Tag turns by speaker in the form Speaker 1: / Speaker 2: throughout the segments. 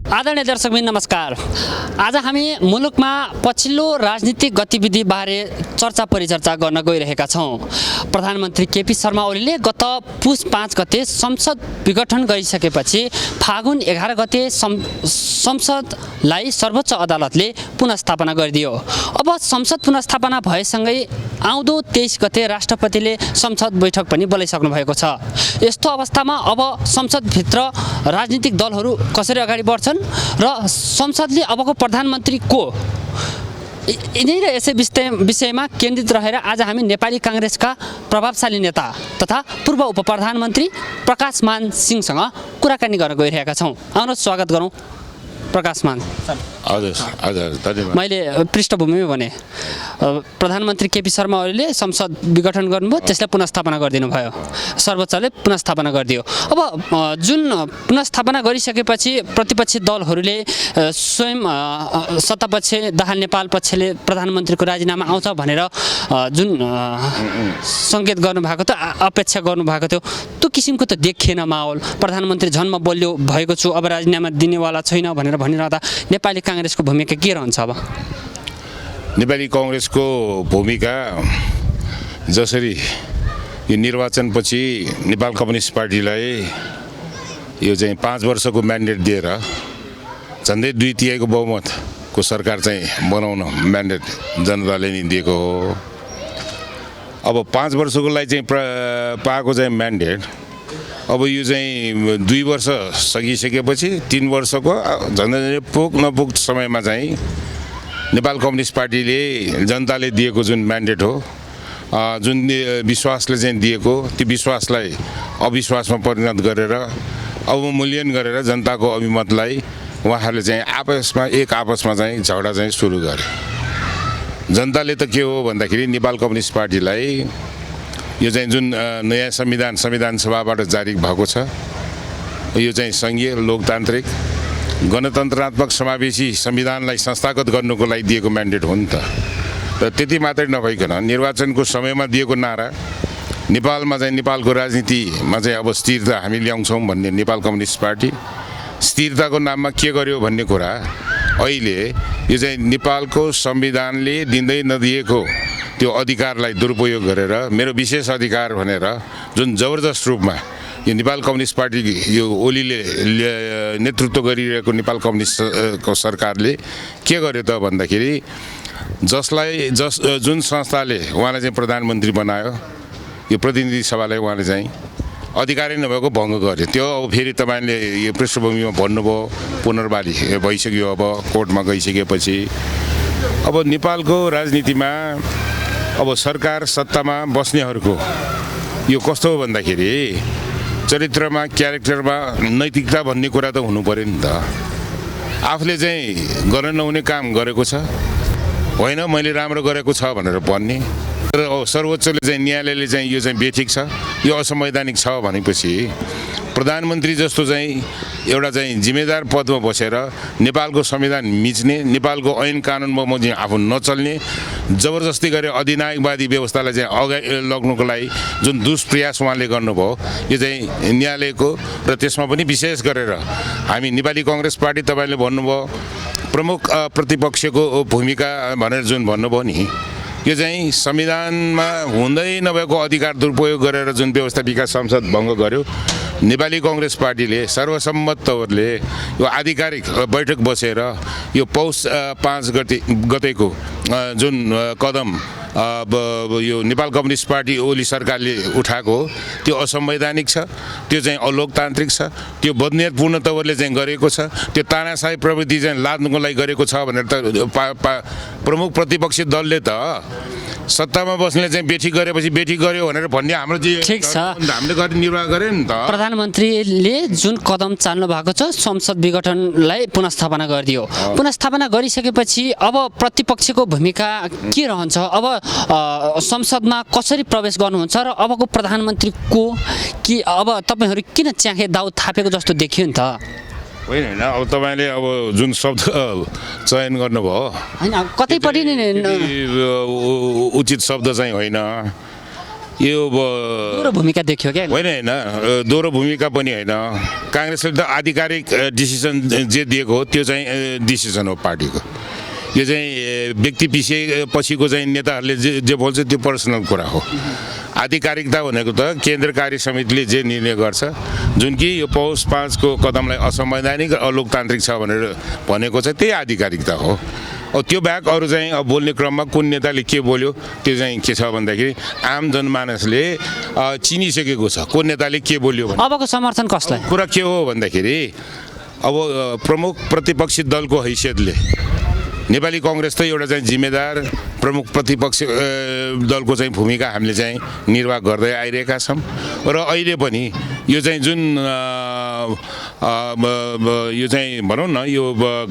Speaker 1: आदरणीय दर्शकबिन नमस्कार। आज हामी मुलुकमा पछिल्लो राजनीतिक गतिविधिबारे चर्चा परिचर्चा गर्न गइरहेका छौँ। प्रधानमन्त्री केपी शर्मा ओलीले गत पुस 5 गते संसद विघटन गरिसकेपछि फागुन 11 गते संसदलाई सर्वोच्च अदालतले पुनर्स्थापना गरिदियो। अब संसद पुनर्स्थापना भएसँगै आउँदो 23 गते राष्ट्रपतिले संसद बैठक पनि बोलाइसक्नु भएको छ। यस्तो अवस्थामा अब संसदभित्र राजनीतिक दलहरू कसरी अगाडि बढ्छन् र संसदले अबको प्रधानमन्त्री को, यिनै र यसै विषयमा केन्द्रित रहेर आज हामी नेपाली काङ्ग्रेसका प्रभावशाली नेता तथा पूर्व उपप्रधानमन्त्री प्रकाशमान सिंहसँग कुराकानी गर्न गइरहेका छौँ। आउनुहोस् स्वागत गरौँ प्रकाशमान सर।
Speaker 2: हजुर
Speaker 1: मैले पृष्ठभूमिमा भने प्रधानमन्त्री केपी शर्मा ओलीले संसद विघटन गर्नुभयो, त्यसलाई पुनर्स्थापना गरिदिनु भयो, सर्वोच्चले पुनर्स्थापना गरिदियो। अब जुन पुनर्स्थापना गरिसकेपछि प्रतिपक्षी दलहरूले स्वयं सत्तापक्ष दाहाल नेपाल पक्षले प्रधानमन्त्रीको राजीनामा आउँछ भनेर जुन सङ्केत गर्नुभएको थियो, अपेक्षा गर्नुभएको थियो, त्यो किसिमको त देखिएन माहौल। प्रधानमन्त्री झन्म बलियो भएको छु, अब राजीनामा दिनेवाला छैन भनेर भनिरहँदा नेपाली काङ्ग्रेसको भूमिका के रहन्छ? अब
Speaker 2: नेपाली काङ्ग्रेसको भूमिका जसरी यो निर्वाचनपछि नेपाल कम्युनिस्ट पार्टीलाई यो चाहिँ 5 वर्षको म्यान्डेट दिएर झन्डै 2/3 बहुमतको सरकार चाहिँ बनाउन म्यान्डेट जनताले नि दिएको हो। अब 5 वर्षको लागि चाहिँ पाएको चाहिँ म्यान्डेट अब यो चाहिँ 2 वर्ष सकिसकेपछि 3 वर्षको झन्डै पुग नपुग समयमा चाहिँ नेपाल कम्युनिस्ट पार्टीले जनताले दिएको जुन म्यान्डेट हो, जुन विश्वासले चाहिँ दिएको, त्यो विश्वासलाई अविश्वासमा परिणत गरेर अवमूल्यन गरेर जनताको अभिमतलाई उहाँहरूले चाहिँ आपसमा चाहिँ झगडा चाहिँ सुरु गरे। जनताले त के हो भन्दाखेरि नेपाल कम्युनिस्ट पार्टीलाई यो चाहिँ जुन नयाँ संविधान सभाबाट जारी भएको छ, यो चाहिँ सङ्घीय लोकतान्त्रिक गणतन्त्रात्मक समावेशी संविधानलाई संस्थागत गर्नुको लागि दिएको म्यान्डेट हो नि त। र त्यति मात्रै नभइकन निर्वाचनको समयमा दिएको नारा नेपालमा चाहिँ नेपालको राजनीतिमा चाहिँ अब स्थिरता हामी ल्याउँछौँ भन्ने नेपाल कम्युनिस्ट पार्टी स्थिरताको नाममा के गर्यो भन्ने कुरा अहिले यो चाहिँ नेपालको संविधानले दिँदै नदिएको त्यो अधिकारलाई दुरुपयोग गरेर मेरो विशेष अधिकार भनेर जुन जबरजस्त रूपमा यो नेपाल कम्युनिस्ट पार्टी यो ओलीले नेतृत्व गरिरहेको नेपाल कम्युनिस्टको सरकारले के गर्यो त भन्दाखेरि जुन संस्थाले उहाँलाई चाहिँ प्रधानमन्त्री बनायो, यो प्रतिनिधि सभालाई उहाँले चाहिँ अधिकारै नभएको भङ्ग गर्यो। त्यो अब फेरि तपाईँले यो पृष्ठभूमिमा भन्नुभयो, पुनर्वाली भइसक्यो। अब कोर्टमा गइसकेपछि अब नेपालको राजनीतिमा अब सरकार सत्तामा बस्नेहरूको यो कस्तो हो भन्दाखेरि चरित्रमा, क्यारेक्टरमा नैतिकता भन्ने कुरा त हुनु पर्यो नि त। आफूले चाहिँ गर्न नहुने काम गरेको छ, होइन मैले राम्रो गरेको छ भनेर भन्ने, तर सर्वोच्चले चाहिँ न्यायालयले चाहिँ यो चाहिँ बेठिक छ, यो असंवैधानिक छ भनेपछि प्रधानमन्त्री जस्तो चाहिँ एउटा चाहिँ जिम्मेदार पदमा बसेर नेपालको संविधान मिच्ने, नेपालको ऐन कानुन बमोजिम आफू नचल्ने, जबरजस्ती गरेर अधिनायकवादी व्यवस्थालाई चाहिँ अगाडि लग्नुको लागि जुन दुष्प्रयास उहाँले गर्नुभयो, यो चाहिँ न्यायालयको र त्यसमा पनि विशेष गरेर हामी नेपाली काङ्ग्रेस पार्टी तपाईँले भन्नुभयो प्रमुख प्रतिपक्षको भूमिका भनेर जुन भन्नुभयो नि, यो चाहिँ संविधानमा हुँदै नभएको अधिकार दुरुपयोग गरेर जुन व्यवस्था विकास संसद भङ्ग गर्यो, नेपाली काङ्ग्रेस पार्टीले सर्वसम्मत तवरले यो आधिकारिक बैठक बसेर यो पौष 5 गतेको जुन कदम यो नेपाल कम्युनिस्ट पार्टी ओली सरकारले उठाएको त्यो असंवैधानिक छ, त्यो चाहिँ अलोकतान्त्रिक छ, त्यो बदनियतपूर्ण तवरले चाहिँ गरेको छ, त्यो तानाशाही प्रवृत्ति चाहिँ लाद्नुको लागि गरेको छ भनेर त प्रमुख प्रतिपक्षी दलले त सत्तामा बस्ने चाहिँ बेठी गरेपछि बेठी गर्यो भनेर भन्ने हाम्रो
Speaker 1: ठिक छ,
Speaker 2: हामीले गर्ने निर्वाह गरे नि त।
Speaker 1: प्रधानमन्त्रीले जुन कदम चाल्नु भएको छ संसद विघटनलाई पुनर्स्थापना गरिदियो, पुनर्स्थापना गरिसकेपछि अब प्रतिपक्षको भूमिका के रहन्छ? अब संसदमा कसरी प्रवेश गर्नुहुन्छ र अबको प्रधानमन्त्री को कि अब तपाईँहरू किन च्याखे दाउ थापेको जस्तो देखियो नि त?
Speaker 2: होइन अब तपाईँले अब जुन शब्द चयन गर्नुभयो
Speaker 1: होइन कतैपट्टि
Speaker 2: उचित शब्द चाहिँ होइन। यो
Speaker 1: दोहोरो भूमिका देखियो क्या
Speaker 2: होइन होइन दोहोरो भूमिका पनि होइन काङ्ग्रेसले त आधिकारिक डिसिसन जे दिएको हो त्यो चाहिँ डिसिसन हो पार्टीको यो चाहिँ व्यक्ति पछिको चाहिँ नेताहरूले जे बोल्छ त्यो पर्सनल कुरा हो आधिकारिकता भनेको त केन्द्र कार्य समितिले जे निर्णय गर्छ जुन कि यो पौष 5 को कदमलाई असंवैधानिक अलोकतान्त्रिक छ भनेर भनेको छ त्यही आधिकारिकता हो त्यो बाहेक अरू चाहिँ अब बोल्ने क्रममा कुन नेताले के बोल्यो त्यो चाहिँ के छ भन्दाखेरि आम जनमानसले चिनिसकेको छ कुन नेताले के बोल्यो भने
Speaker 1: अबको समर्थन कसलाई
Speaker 2: कुरा के हो भन्दाखेरि अब प्रमुख प्रतिपक्षी दलको हैसियतले नेपाली कांग्रेस त एउटा चाहिँ जिम्मेदार प्रमुख प्रतिपक्ष दलको चाहिँ भूमिका हामीले चाहिँ निर्वाह गर्दै आइरहेका छौं र अहिले पनि यो चाहिँ जुन यो चाहिँ भनौं न यो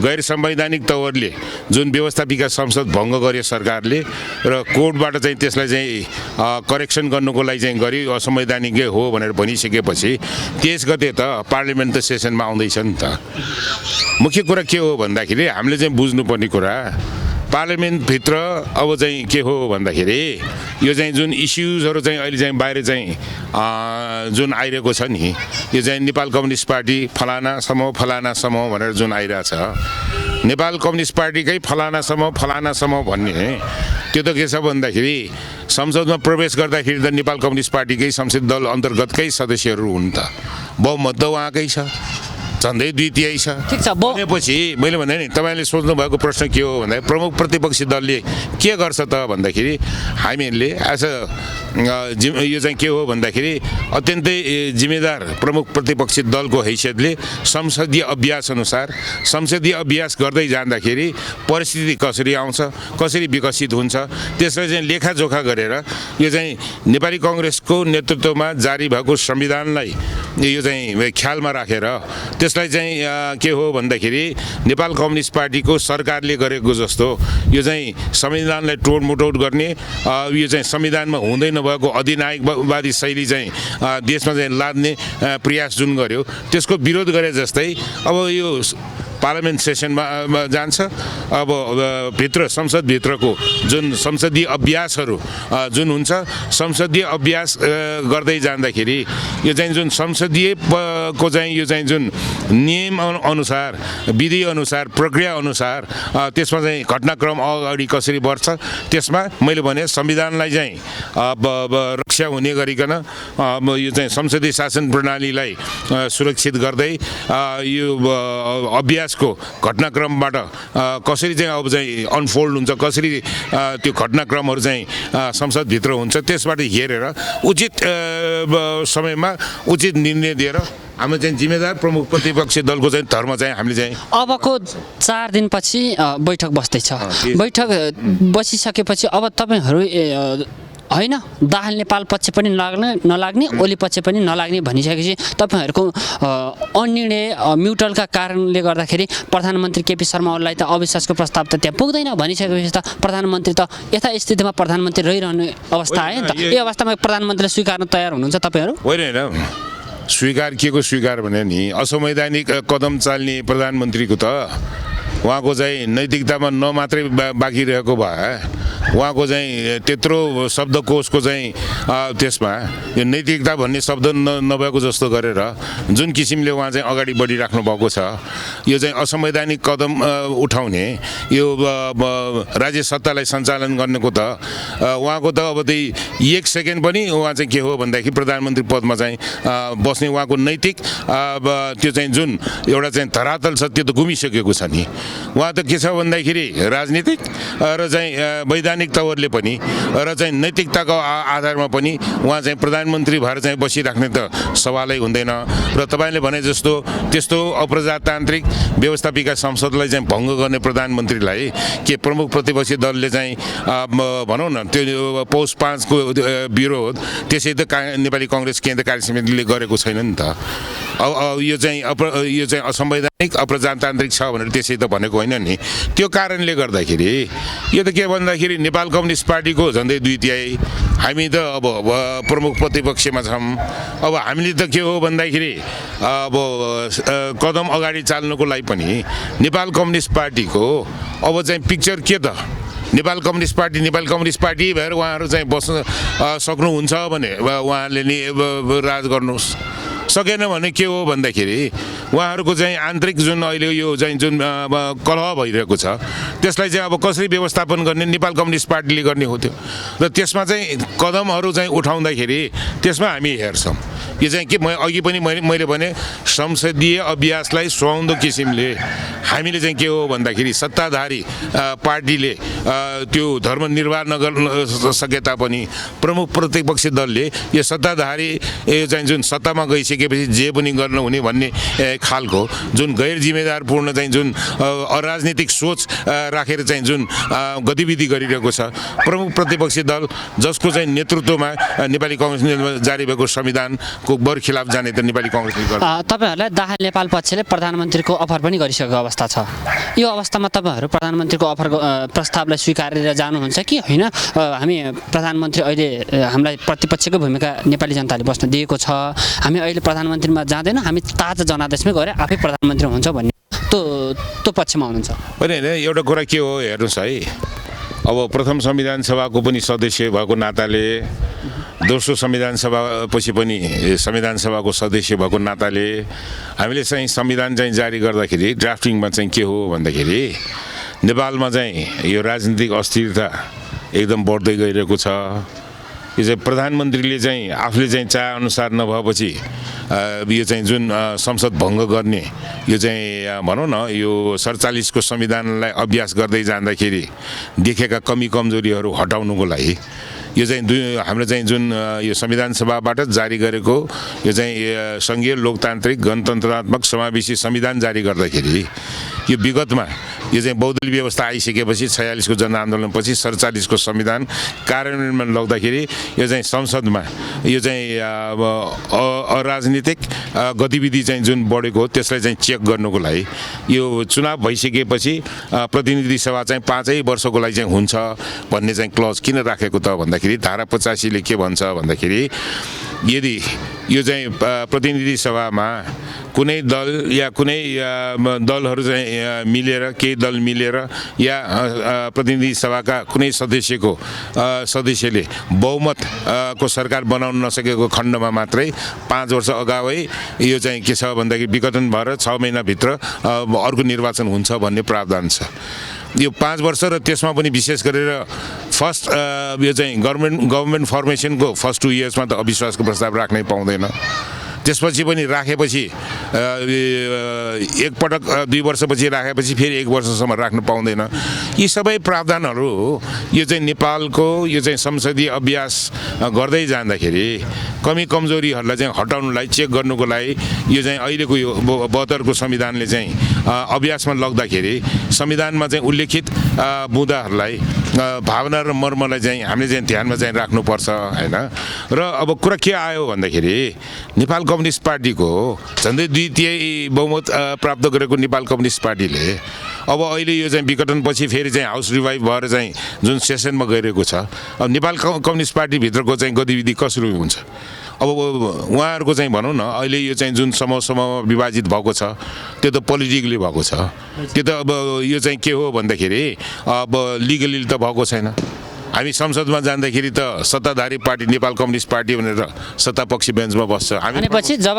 Speaker 2: गैर संवैधानिक तवरले जुन व्यवस्थापिका संसद भङ्ग गर्यो सरकारले र कोर्टबाट चाहिँ त्यसलाई चाहिँ करेक्सन गर्नुको लागि चाहिँ गरी असंवैधानिक हो भनेर भनिसकेपछि 23 गते त पार्लिमेन्ट त सेसनमा आउँदैछ नि त मुख्य कुरा के हो भन्दाखेरि हामीले चाहिँ बुझ्नुपर्ने कुरा पार्लिमेन्ट भित्र अब चाहिँ के हो भन्दाखेरि यो चाहिँ जुन इस्युजहरु चाहिँ अहिले चाहिँ बाहिर चाहिँ जुन आइरहेको छ नि यो चाहिँ नेपाल कम्युनिस्ट पार्टी फलाना समूह भनेर जुन आइरहेछ नेपाल कम्युनिस्ट पार्टीकै फलाना समूह भन्ने त्यो त के छ भन्दाखेरि संसदमा प्रवेश गर्दाखेरि त नेपाल कम्युनिस्ट पार्टीकै संसदीय दल अन्तर्गतकै सदस्यहरू हुन् त बहुमत त उहाँकै छ झन्डै द्वितीय छ
Speaker 1: ठीक छ
Speaker 2: भनेपछि मैले भने नि तपाईले सोच्नु भएको प्रश्न के हो भन्दा प्रमुख प्रतिपक्षी दलले के गर्छ त भन्दाखेरि हामीहरूले आज यो चाहिँ के हो भन्दाखेरि अत्यन्तै जिम्मेदार प्रमुख प्रतिपक्षी दलको हैसियतले संसदीय अभ्यास गर्दै जाँदाखेरि परिस्थिति कसरी आउँछ कसरी विकसित हुन्छ त्यसलाई चाहिँ लेखाजोखा गरेर यो चाहिँ नेपाली कांग्रेसको नेतृत्वमा जारी भएको संविधानलाई यो चाहिँ ख्यालमा राखेर त्यसलाई चाहिँ के हो भन्दाखेरि नेपाल कम्युनिस्ट पार्टीको सरकारले गरेको जस्तो यो चाहिँ संविधानलाई तोडमोड गर्ने यो चाहिँ संविधानमा हुँदै नभएको अधिनायकवादी शैली चाहिँ देशमा चाहिँ लाद्ने प्रयास जुन गर्यो त्यसको विरोध गरे जस्तै अब यो पार्लिमेन्ट सेसनमा जान्छ अब भित्र संसद भित्रको जुन संसदीय अभ्यासहरू जुन हुन्छ संसदीय अभ्यास गर्दै जाँदाखेरि यो चाहिँ जुन संसदीय को चाहिँ यो चाहिँ जुन नियम अनुसार विधि अनुसार प्रक्रिया अनुसार त्यसमा चाहिँ घटनाक्रम अगाडि कसरी बढ्छ त्यसमा मैले भने संविधानलाई चाहिँ रक्षा हुने गरिकन यो चाहिँ संसदीय शासन प्रणालीलाई सुरक्षित गर्दै यो अभ्यासको घटनाक्रमबाट कसरी चाहिँ अब चाहिँ अनफोल्ड हुन्छ कसरी त्यो घटनाक्रमहरू चाहिँ संसदभित्र हुन्छ त्यसबाट हेरेर उचित समयमा उचित निर्णय दिएर हाम्रो चाहिँ जिम्मेदार प्रमुख प्रतिपक्षी दलको चाहिँ धर्म चाहिँ हामीले चाहिँ
Speaker 1: अबको 4 दिनपछि बैठक बस्दैछ बैठक बसिसकेपछि अब तपाईहरु हैन दाहाल नेपाल पक्ष पनि नलाग्ने ओली पक्ष पनि नलाग्ने भनिसकेपछि तपाईहरुको अनिर्णय म्युटलका कारणले गर्दाखेरि प्रधानमन्त्री केपी शर्मा ओलीलाई त अविश्वासको प्रस्ताव त त्यहाँ पुग्दैन भनिसकेपछि त प्रधानमन्त्री त यथा स्थितिमा प्रधानमन्त्री रहिरहने अवस्था आयो नि त यो अवस्थामा प्रधानमन्त्रीले स्वीकार्न तयार हुनुहुन्छ तपाईहरु
Speaker 2: होइन स्वीकार के को स्वीकार भने नि असंवैधानिक कदम चाल्ने प्रधानमन्त्रीको त उहाँको चाहिँ नैतिकतामा नमात्रै बाँकी रहेको भए उहाँको चाहिँ त्यत्रो शब्दकोशको चाहिँ त्यसमा यो नैतिकता भन्ने शब्द नभएको जस्तो गरेर जुन किसिमले उहाँ चाहिँ अगाडि बढिराख्नु भएको छ यो चाहिँ असंवैधानिक कदम उठाउने यो राज्य सत्तालाई सञ्चालन गर्नेको त उहाँको त अब त्यही 1 सेकेन्ड पनि उहाँ चाहिँ के हो भन्दाखेरि प्रधानमन्त्री पदमा चाहिँ बस्ने उहाँको नैतिक त्यो चाहिँ जुन एउटा चाहिँ धरातल छ त्यो त गुमिसकेको छ नि उहाँ त के छ भन्दाखेरि राजनीतिक र चाहिँ वैधानिक तवरले पनि र चाहिँ नैतिकताको आधारमा पनि उहाँ चाहिँ प्रधानमन्त्री भएर चाहिँ बसिराख्ने त सवालै हुँदैन र तपाईले भने जस्तो त्यस्तो अप्रजातान्त्रिक व्यवस्थापिका संसदलाई चाहिँ भङ्ग गर्ने प्रधानमन्त्रीलाई के प्रमुख प्रतिपक्षी दलले चाहिँ भनौं न त्यो पौष 5 को विरोध त्यसै त नेपाली कांग्रेस केन्द्र कार्य समितिले गरेको छैन नि त अब यो चाहिँ असंवैधानिक अप्रजातान्त्रिक छ भनेर त्यसै त भनेको होइन नि त्यो कारणले गर्दाखेरि यो त के भन्दाखेरि नेपाल कम्युनिस्ट पार्टीको झन्डै द्वितीय हामी त अब प्रमुख प्रतिपक्षमा छौं अब हामीले त के हो भन्दाखेरि अब कदम अगाडि चाल्नुको लागि पनि नेपाल कम्युनिस्ट पार्टीको अब चाहिँ पिक्चर के त नेपाल कम्युनिस्ट पार्टी भएर उहाँहरू चाहिँ बस्न सक्नुहुन्छ भने उहाँले नि राज गर्नुहोस्, सकेन भने के हो भन्दाखेरि उहाँहरूको चाहिँ आन्तरिक जुन अहिले यो चाहिँ जुन कलह भइरहेको छ त्यसलाई चाहिँ अब कसरी व्यवस्थापन गर्ने नेपाल कम्युनिस्ट पार्टीले गर्ने हो त्यो। र त्यसमा चाहिँ कदमहरू चाहिँ उठाउँदाखेरि त्यसमा हामी हेर्छौँ। यो चाहिँ के अघि पनि मैले भने संसदीय अभ्यासलाई सुहाउँदो किसिमले हामीले चाहिँ के हो भन्दाखेरि सत्ताधारी पार्टीले त्यो धर्म निर्वाह नगर्न सके तापनि प्रमुख प्रतिपक्षी दलले यो सत्ताधारी चाहिँ जुन सत्तामा गइसकेपछि जे पनि गर्न हुने भन्ने खालको जुन गैर जिम्मेदारपूर्ण चाहिँ जुन अराजनीतिक सोच राखेर चाहिँ जुन गतिविधि गरिरहेको छ प्रमुख प्रतिपक्षी दल जसको चाहिँ नेतृत्वमा नेपाली काङ्ग्रेसले जारी भएको संविधानको बरखिलाफ जाने त नेपाली काङ्ग्रेसले गर्छ।
Speaker 1: तपाईँहरूलाई दाहाल नेपाल पक्षले प्रधानमन्त्रीको अफर पनि गरिसकेको अवस्था छ। यो अवस्थामा तपाईँहरू प्रधानमन्त्रीको अफरको प्रस्तावलाई स्वीकारेर जानुहुन्छ कि होइन? हामी प्रधानमन्त्री अहिले हामीलाई प्रतिपक्षको भूमिका नेपाली जनताले बस्न दिएको छ, हामी अहिले प्रधानमन्त्रीमा जाँदैन, हामी ताजा जनादेशमै गएर आफै प्रधानमन्त्री हुन्छ भन्ने त्यो पक्षमा हुनुहुन्छ?
Speaker 2: होइन एउटा कुरा के हो हेर्नुहोस् है, अब प्रथम संविधान सभाको पनि सदस्य भएको नाताले दोस्रो संविधान सभा पछि पनि संविधान सभाको सदस्य भएको नाताले हामीले चाहिँ संविधान चाहिँ जारी गर्दाखेरि ड्राफ्टिङमा चाहिँ के हो भन्दाखेरि नेपालमा चाहिँ यो राजनीतिक अस्थिरता एकदम बढ्दै गइरहेको छ। यो चाहिँ प्रधानमन्त्रीले चाहिँ आफूले चाहिँ चाहेअनुसार नभएपछि यो चाहिँ जुन संसद भङ्ग गर्ने यो चाहिँ भनौँ न यो 47 को संविधानलाई अभ्यास गर्दै जाँदाखेरि देखेका कमी कमजोरीहरू हटाउनुको लागि यो चाहिँ हाम्रो चाहिँ जुन यो संविधान सभाबाट जारी गरेको यो चाहिँ सङ्घीय लोकतान्त्रिक गणतन्त्रात्मक समावेशी संविधान जारी गर्दाखेरि यो विगतमा यो चाहिँ बहुदलीय व्यवस्था आइसकेपछि 46 को जनआन्दोलनपछि 47 को संविधान कार्यान्वयनमा लग्दाखेरि यो चाहिँ संसदमा यो चाहिँ अराजनीतिक गतिविधि चाहिँ जुन बढेको हो त्यसलाई चाहिँ चेक गर्नुको लागि यो चुनाव भइसकेपछि प्रतिनिधि सभा चाहिँ 5 वर्षको लागि चाहिँ हुन्छ भन्ने चाहिँ क्लज किन राखेको त भन्दाखेरि धारा 85 ले के भन्छ भन्दाखेरि यदि यो चाहिँ प्रतिनिधि सभामा कुनै दल या कुनै दलहरू चाहिँ मिलेर केही दल मिलेर या प्रतिनिधि सभाका कुनै सदस्यले बहुमत को सरकार बनाउन नसकेको खण्डमा मात्रै 5 वर्ष अगावै यो चाहिँ के छ भन्दाखेरि विघटन भएर 6 महिनाभित्र अर्को निर्वाचन हुन्छ भन्ने प्रावधान छ। यो 5 वर्ष र त्यसमा पनि विशेष गरेर फर्स्ट यो चाहिँ गभर्मेन्ट फर्मेसनको फर्स्ट 2 इयर्समा त अविश्वासको प्रस्ताव राख्नै पाउँदैन। त्यसपछि पनि राखेपछि एकपटक 2 वर्षपछि राखेपछि फेरि 1 वर्षसम्म राख्न पाउँदैन। यी सबै प्रावधानहरू यो चाहिँ नेपालको यो चाहिँ संसदीय अभ्यास गर्दै जाँदाखेरि कमी कमजोरीहरूलाई चाहिँ हटाउनलाई चेक गर्नुको लागि यो चाहिँ अहिलेको यो 72 को संविधानले चाहिँ अभ्यासमा लग्दाखेरि संविधानमा चाहिँ उल्लेखित मुद्दाहरूलाई भावना र मर्मलाई चाहिँ हामीले चाहिँ ध्यानमा चाहिँ राख्नुपर्छ हैन। र अब कुरा के आयो भन्दाखेरि नेपाल कम्युनिस्ट पार्टीको झन्डै 2/3 बहुमत प्राप्त गरेको नेपाल कम्युनिस्ट पार्टीले अब अहिले यो चाहिँ विघटनपछि फेरि चाहिँ हाउस रिभाइभ भएर चाहिँ जुन सेसनमा गइरहेको छ अब नेपाल कम्युनिस्ट पार्टीभित्रको चाहिँ गतिविधि कसरी हुन्छ? अब उहाँहरूको चाहिँ भनौँ न अहिले यो चाहिँ जुन समूहमा विभाजित भएको छ त्यो त पोलिटिकली भएको छ, त्यो त अब यो चाहिँ के हो भन्दाखेरि अब लिगली त भएको छैन। हामी संसदमा जाँदाखेरि त सत्ताधारी पार्टी नेपाल कम्युनिस्ट पार्टी भनेर सत्तापक्षी बेन्चमा बस्छ। हामी
Speaker 1: पछि जब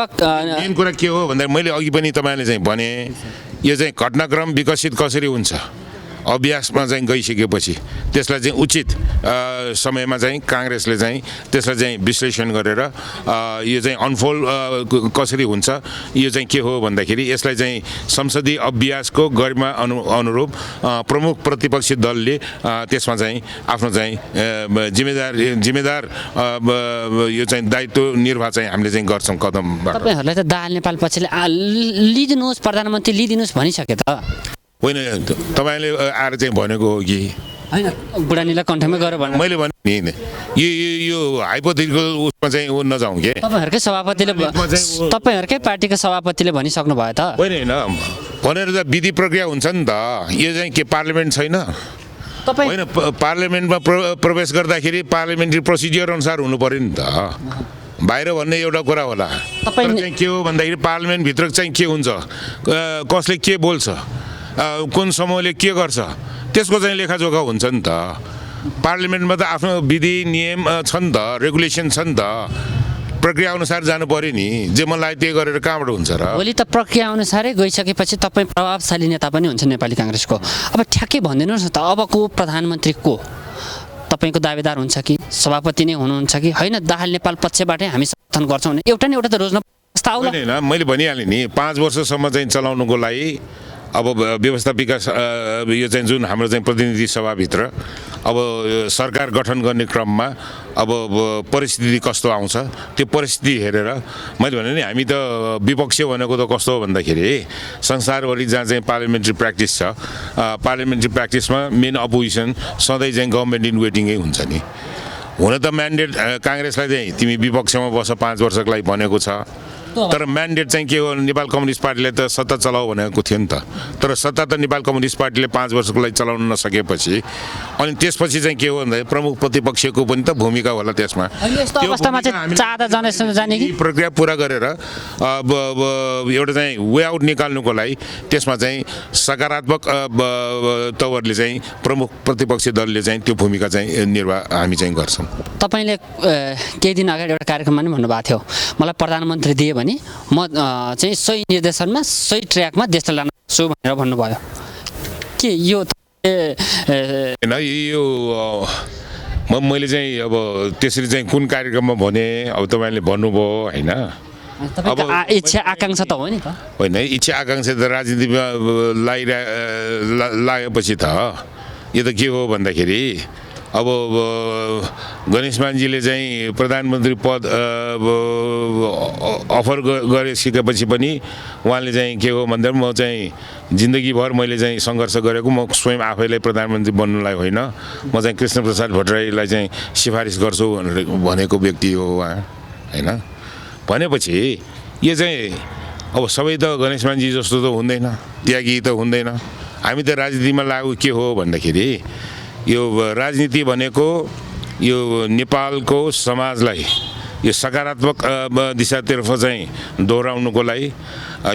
Speaker 2: मेन कुरा के हो भन्दाखेरि मैले अघि पनि तपाईँले चाहिँ भने यो चाहिँ घटनाक्रम विकसित कसरी हुन्छ अभ्यासमा चाहिँ गइसकेपछि त्यसलाई चाहिँ उचित समयमा चाहिँ काङ्ग्रेसले चाहिँ त्यसलाई चाहिँ विश्लेषण गरेर यो चाहिँ अनफोल्ड कसरी हुन्छ यो चाहिँ के हो भन्दाखेरि यसलाई चाहिँ संसदीय अभ्यासको गरिमा अनुरूप प्रमुख प्रतिपक्षी दलले त्यसमा चाहिँ आफ्नो चाहिँ जिम्मेदार यो चाहिँ दायित्व निर्वाह चाहिँ हामीले चाहिँ गर्छौँ कदम।
Speaker 1: तपाईहरुलाई त दाहाल नेपाल पक्षले लिदिनुहोस् प्रधानमन्त्री लिदिनुहोस् भनिसके त
Speaker 2: होइन? तपाईँले आएर चाहिँ भनेको हो कि
Speaker 1: होइन? बुढानीलाई कण्ठमै गएर भन्नु
Speaker 2: मैले भने यो हाइपोथेटिकल उसमा चाहिँ नजाउँ के
Speaker 1: तपाईहरुकै सभापतिले तपाईहरुकै पार्टीको सभापतिले भनिसक्नु भयो त
Speaker 2: होइन भनेर त विधि प्रक्रिया हुन्छ नि त। यो चाहिँ के पार्लियामेन्ट छैन? होइन पार्लियामेन्टमा प्रवेश गर्दाखेरि पार्लियामेन्ट्री प्रोसिडियर अनुसार हुनु पर्यो नि त। बाहिर भन्ने एउटा कुरा होला, चाहिँ के हो भन्दाखेरि पार्लियामेन्टभित्र चाहिँ के हुन्छ, कसले के बोल्छ, कुन समूहले के गर्छ त्यसको चाहिँ लेखाजोखा हुन्छ नि त। पार्लियामेन्टमा त आफ्नो विधि नियम छ नि त, रेगुलेसन छ नि त, प्रक्रिया अनुसार जानु पर्यो नि। जे मन लाग्यो त्यही गरेर कहाँबाट हुन्छ र?
Speaker 1: भोलि त प्रक्रिया अनुसारै गइसकेपछि तपाईँ प्रभावशाली नेता पनि हुन्छ नेपाली काङ्ग्रेसको। अब ठ्याक्कै भनिदिनुहोस् न त, अबको प्रधानमन्त्री को? तपाईँको दावेदार हुन्छ कि सभापति नै हुनुहुन्छ कि होइन? दाहाल नेपाल पक्षबाटै हामी समर्थन गर्छौँ भने एउटा न एउटा त रोज्न प्रस्ताव आउला।
Speaker 2: होइन, मैले भनिहालेँ नि, 5 वर्षसम्म चाहिँ चलाउनुको लागि अब व्यवस्था विकास यो चाहिँ जुन हाम्रो चाहिँ प्रतिनिधि सभाभित्र अब सरकार गठन गर्ने क्रममा अब परिस्थिति कस्तो आउँछ त्यो परिस्थिति हेरेर मैले भने नि, हामी त विपक्ष भनेको त कस्तो हो भन्दाखेरि संसारभरि जहाँ चाहिँ पार्लियामेन्ट्री प्र्याक्टिस छ, पार्लियामेन्ट्री प्र्याक्टिसमा मेन अपोजिसन सधैँ चाहिँ गभर्मेन्ट इन वेटिङै हुन्छ नि। हुन त म्यान्डेट काङ्ग्रेसलाई चाहिँ तिमी विपक्षमा बस 5 वर्षको लागि भनेको छ, तर म्यान्डेट चाहिँ के हो, नेपाल कम्युनिस्ट पार्टीले त सत्ता चलाऊ भनेको थियो नि त। तर सत्ता त नेपाल कम्युनिस्ट पार्टीले 5 वर्षको लागि चलाउन नसकेपछि अनि त्यसपछि चाहिँ के हो भन्दा प्रमुख प्रतिपक्षको पनि त भूमिका होला त्यसमा।
Speaker 1: यस्तो अवस्थामा चाहिँ चाहदा जनसँग जाने कि
Speaker 2: प्रक्रिया पुरा गरेर अब एउटा चाहिँ वे आउट निकाल्नुको लागि त्यसमा चाहिँ सकारात्मक तवरले चाहिँ प्रमुख प्रतिपक्षी दलले चाहिँ त्यो भूमिका चाहिँ निर्वाह हामी चाहिँ गर्छौँ।
Speaker 1: तपाईँले केही दिन अगाडि एउटा कार्यक्रममा पनि भन्नुभएको थियो, मलाई प्रधानमन्त्री दिए भने म चाहिँ सही निर्देशनमा सही ट्र्याकमा देशलाई लान सक्छु भनेर भन्नुभयो। के यो
Speaker 2: होइन, यो मैले चाहिँ अब त्यसरी चाहिँ कुन कार्यक्रममा भने अब तपाईँले भन्नुभयो होइन।
Speaker 1: अब इच्छा आकाङ्क्षा त हो नि त?
Speaker 2: होइन, इच्छा आकाङ्क्षा त राजनीतिमा लागेपछि त यो त के हो भन्दाखेरि अब गणेश मानजीले चाहिँ प्रधानमन्त्री पद अफर गरिसकेपछि पनि उहाँले चाहिँ के हो भन्दा म चाहिँ जिन्दगीभर मैले चाहिँ सङ्घर्ष गरेको, म स्वयं आफैलाई प्रधानमन्त्री बन्नुलाई होइन, म चाहिँ कृष्णप्रसाद भट्टराईलाई चाहिँ सिफारिस गर्छु भनेर भनेको व्यक्ति हो उहाँ होइन। भनेपछि यो चाहिँ अब सबै त गणेश मानजी जस्तो त हुँदैन, त्यागी त हुँदैन। हामी त राजनीतिमा लागु के हो भन्दाखेरि यो राजनीति भनेको यो नेपालको समाजलाई यो सकारात्मक दिशातर्फ चाहिँ दोहोऱ्याउनुको लागि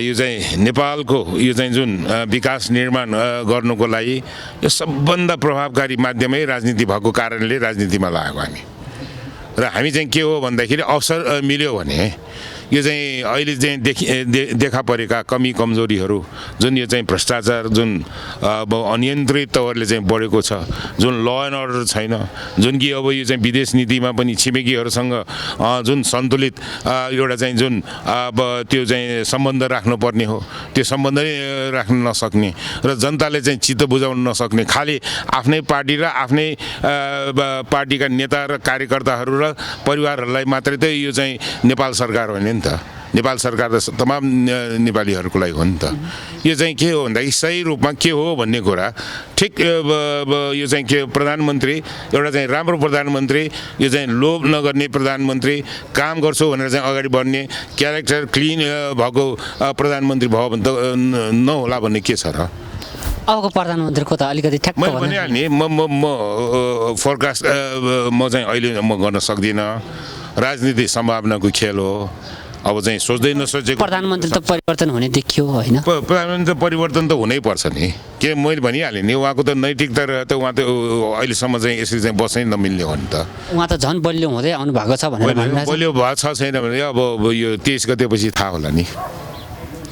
Speaker 2: यो चाहिँ नेपालको यो चाहिँ जुन विकास निर्माण गर्नुको लागि यो सबभन्दा प्रभावकारी माध्यमै राजनीति भएको कारणले राजनीतिमा लागेको हामी। र हामी चाहिँ के हो भन्दाखेरि अवसर मिल्यो भने यो चाहिँ अहिले चाहिँ देखा परेका कमी कमजोरीहरू जुन यो चाहिँ भ्रष्टाचार जुन अब अनियन्त्रित तवरले चाहिँ बढेको छ, जुन ल एन्ड अर्डर छैन, जुन कि अब यो चाहिँ विदेश नीतिमा पनि छिमेकीहरूसँग जुन सन्तुलित एउटा चाहिँ जुन अब त्यो चाहिँ सम्बन्ध राख्नुपर्ने हो त्यो सम्बन्ध राख्न नसक्ने र जनताले चाहिँ चित्त बुझाउन नसक्ने, खालि आफ्नै पार्टी र आफ्नै पार्टीका नेता र कार्यकर्ताहरू र परिवारहरूलाई मात्रै त यो चाहिँ नेपाल सरकार हो नि त। नेपाल सरकार त तमाम नेपालीहरूको लागि हो नि त। यो चाहिँ के हो भन्दाखेरि सही रूपमा के हो भन्ने कुरा ठिक यो चाहिँ के प्रधानमन्त्री एउटा चाहिँ राम्रो प्रधानमन्त्री, यो चाहिँ लोभ नगर्ने प्रधानमन्त्री, काम गर्छु भनेर चाहिँ अगाडि बढ्ने क्यारेक्टर क्लिन भएको प्रधानमन्त्री भयो भने त नहोला भन्ने के छ र?
Speaker 1: अबको प्रधानमन्त्रीको त अलिकति ठ्याक्क
Speaker 2: मैले भनिहालेँ नि, म फोरकास्ट म चाहिँ अहिले म गर्न सक्दिनँ। राजनीति सम्भावनाको खेल हो। अब चाहिँ सोच्दै नसोचेको
Speaker 1: प्रधानमन्त्री त परिवर्तन हुने देखियो होइन?
Speaker 2: प्रधानमन्त्री परिवर्तन त हुनै पर्छ नि। के मैले भनिहालेँ नि, उहाँको त नैतिकता त उहाँ त अहिलेसम्म चाहिँ यसरी चाहिँ बस्नै नमिल्ने हो नि त।
Speaker 1: उहाँ त झन् बलियो हुँदै आउनु भएको छ भनेर भनिरहेको छ।
Speaker 2: बलियो भएको छ छैन भने अब यो 23 गतेपछि थाहा होला नि।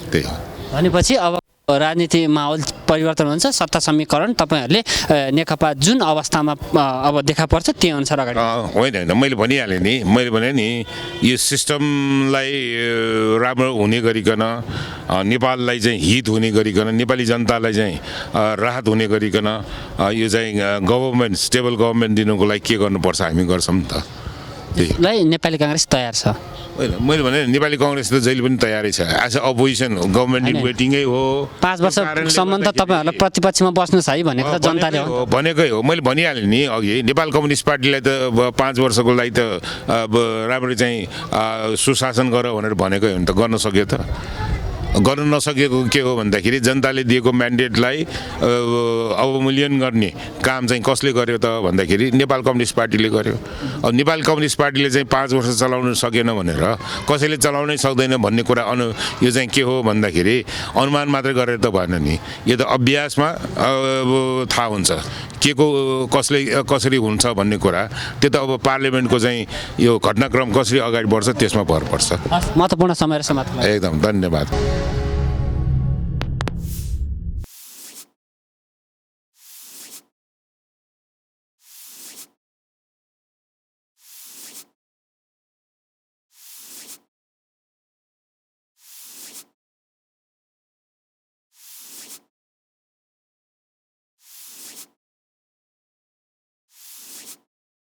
Speaker 2: त्यही हो
Speaker 1: भनेपछि अब राजनीति माहौल परिवर्तन हुन्छ, सत्ता समीकरण तपाईँहरूले नेकपा जुन अवस्थामा अब देखा पर्छ त्यही अनुसार अगाडि
Speaker 2: होइन होइन मैले भनिहालेँ नि, मैले भने नि यो सिस्टमलाई राम्रो हुने गरिकन नेपाललाई चाहिँ हित हुने गरिकन नेपाली जनतालाई चाहिँ राहत हुने गरिकन यो चाहिँ गभर्मेन्ट स्टेबल गभर्मेन्ट दिनुको लागि के गर्नुपर्छ हामी गर्छौँ नि त।
Speaker 1: त्यसलाई नेपाली काङ्ग्रेस तयार छ?
Speaker 2: होइन, मैले भने नेपाली कङ्ग्रेस त जहिले पनि तयारै छ। As a opposition government in वेटिङै हो।
Speaker 1: 5 वर्षसम्म त तपाईँहरूलाई प्रतिपक्षमा बस्नुहोस् है भनेको त जनताले हो
Speaker 2: भनेकै हो। मैले भनिहालेँ नि अघि, नेपाल कम्युनिस्ट पार्टीलाई त 5 वर्षको लागि त अब राम्ररी चाहिँ सुशासन गर भनेर भनेकै हो नि त, गर्न सक्यो त। गर्न नसकेको के हो भन्दाखेरि जनताले दिएको म्यान्डेटलाई अवमूल्यन गर्ने काम चाहिँ कसले गर्यो त भन्दाखेरि नेपाल कम्युनिस्ट पार्टीले गर्यो। अब नेपाल कम्युनिस्ट पार्टीले चाहिँ 5 वर्ष चलाउन सकेन भनेर कसैले चलाउनै सक्दैन भन्ने कुरा यो चाहिँ के हो भन्दाखेरि अनुमान मात्रै गरेर त भएन नि, यो त अभ्यासमा थाहा हुन्छ के को कसरी हुन्छ भन्ने कुरा। त्यो त अब पार्लियामेन्टको चाहिँ यो घटनाक्रम कसरी अगाडि बढ्छ त्यसमा भर पर्छ।
Speaker 1: महत्त्वपूर्ण समय र समाप्त
Speaker 2: एकदम धन्यवाद।